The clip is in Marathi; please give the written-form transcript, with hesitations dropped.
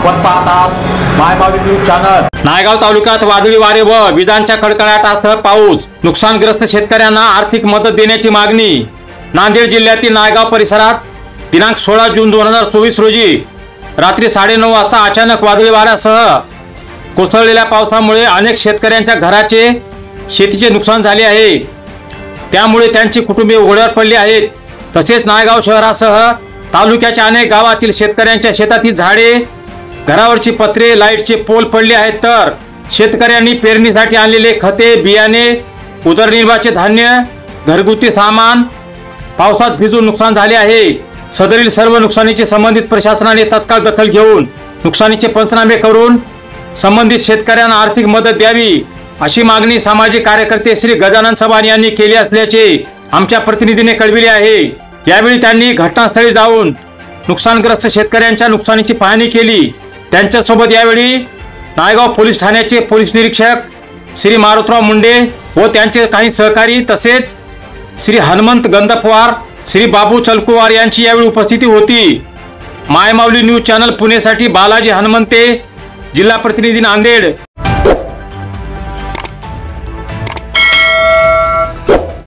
आपण पाहतात मायमावी न्यूज चॅनल। नायगाव तालुक्यात वादळी वारे व विजांच्या कडकडाटासह पाऊस, नुकसानग्रस्त शेतकऱ्यांना आर्थिक मदत देण्याची मागणी। नांदेड जिल्ह्यातील नायगाव परिसरात दिनांक 16 जून 2024 रोजी रात्री 9:30 वाजता अचानक वादळी वाऱ्यासह कोसळलेल्या पावसामुळे अनेक शेतकऱ्यांच्या घराचे, शेतीचे नुकसान झाले आहे। त्यामुळे त्यांची कुटुंबीय उघड्यावर पडली आहेत। तसेच नायगाव शहरासह तालुक्याच्या अनेक गावातील शेतकऱ्यांच्या शेतातील झाडे, घरावरची पत्रे, लाईटचे पोल पडले आहेत। तर शेतकऱ्यांनी पेरणीसाठी आणलेले खते, बियाणे, उदरनिर्वाहाचे धान्य, घरगुती सामान पावसात भिजून नुकसान झाले आहे। सदरील सर्व नुकसानीचे संबंधित प्रशासनाने तत्काळ दखल घेऊन नुकसानीचे पंचनामे करून संबंधित शेतकऱ्यांना आर्थिक मदत द्यावी, अशी मागणी सामाजिक कार्यकर्ते श्री गजानन चव्हाण यांनी केली असल्याचे आमच्या प्रतिनिधीने कळविले आहे। यावेळी त्यांनी घटनास्थळी जाऊन नुकसानग्रस्त शेतकऱ्यांच्या नुकसानीची पाहणी केली। त्यांच्यासोबत यावेळी नायगाव पोलीस ठाण्याचे पोलीस निरीक्षक श्री मारुतराव मुंडे व त्यांचे काही सहकारी, तसेच श्री हनुमंत गंधपवार, श्री बाबू चलकुवार यांची यावेळी उपस्थिती होती। मायमावली न्यूज चॅनल पुणेसाठी बालाजी हनुमंते, जिल्हा प्रतिनिधी नांदेड।